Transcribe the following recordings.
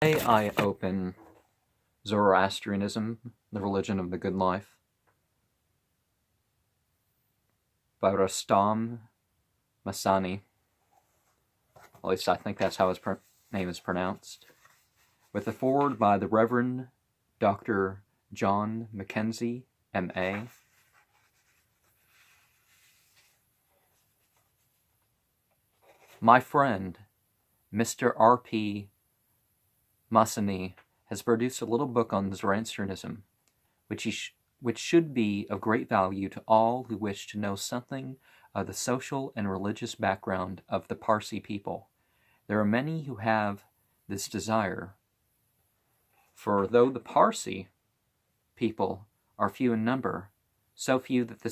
Today I open Zoroastrianism, the Religion of the Good Life, by Rustom Masani. At least I think that's how his name is pronounced. With a foreword by the Reverend Dr. John McKenzie, M.A. My friend, Mr. R.P. Masani, has produced a little book on Zoroastrianism, which should be of great value to all who wish to know something of the social and religious background of the Parsi people. There are many who have this desire, for though the Parsi people are few in number, so few that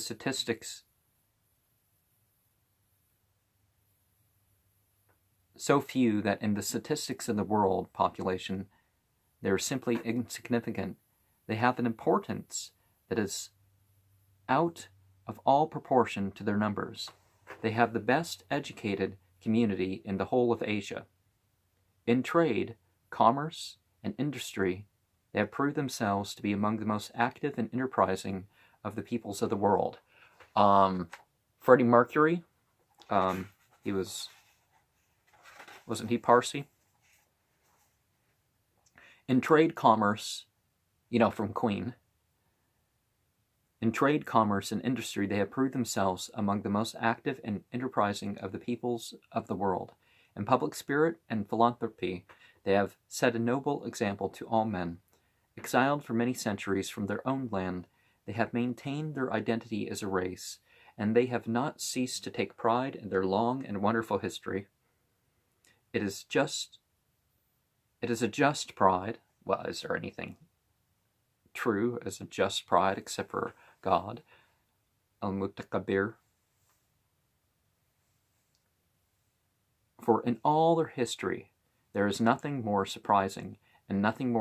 in the statistics of the world population they are simply insignificant. They have an importance that is out of all proportion to their numbers. They have the best educated community in the whole of Asia. In trade, commerce, and industry, they have proved themselves to be among the most active and enterprising of the peoples of the world. Freddie Mercury, wasn't he Parsi? In trade, commerce, from Queen. In trade, commerce, and industry, they have proved themselves among the most active and enterprising of the peoples of the world. In public spirit and philanthropy, they have set a noble example to all men. Exiled for many centuries from their own land, they have maintained their identity as a race, and they have not ceased to take pride in their long and wonderful history. It is a just pride. Well, is there anything true as a just pride except for God? Al-Mutakabir. For in all their history, there is nothing more surprising and nothing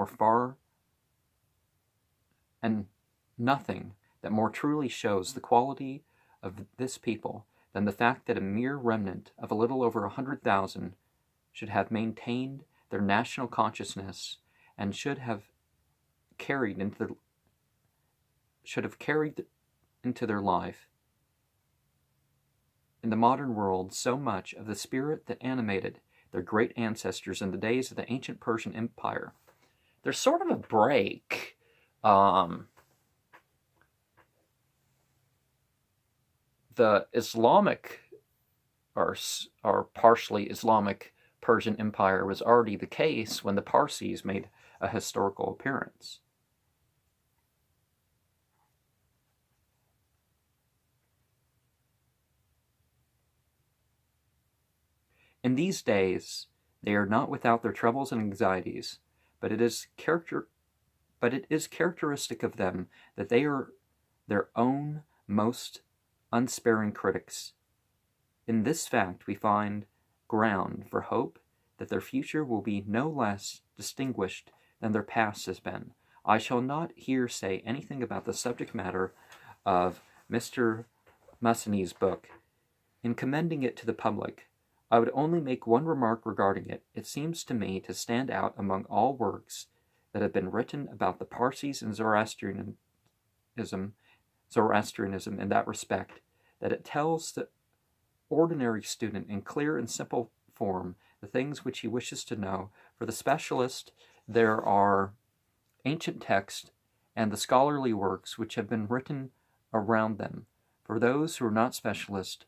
that more truly shows the quality of this people than the fact that a mere remnant of a little over 100,000 should have maintained their national consciousness and should have carried into their life in the modern world so much of the spirit that animated their great ancestors in the days of the ancient Persian Empire. There's sort of a break. The Islamic, or partially Islamic, Persian Empire was already the case when the Parsis made a historical appearance. In these days, they are not without their troubles and anxieties, but it is characteristic of them that they are their own most unsparing critics. In this fact, we find ground for hope that their future will be no less distinguished than their past has been. I shall not here say anything about the subject matter of Mr. Masani's book. In commending it to the public, I would only make one remark regarding it. It seems to me to stand out among all works that have been written about the Parsis and Zoroastrianism in that respect, that it tells the ordinary student in clear and simple form the things which he wishes to know. For the specialist, there are ancient texts and the scholarly works which have been written around them. For those who are not specialists,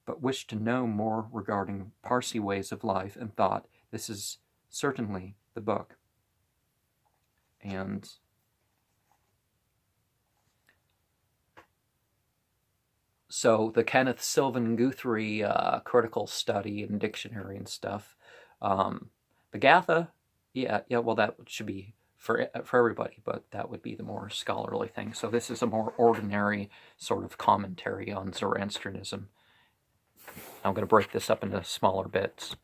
but wish to know more regarding Parsi ways of life and thought, this is certainly the book. And so the Kenneth Sylvan Guthrie critical study and dictionary and stuff. The Gatha, well, that should be for everybody, but that would be the more scholarly thing. So this is a more ordinary sort of commentary on Zoroastrianism. I'm going to break this up into smaller bits.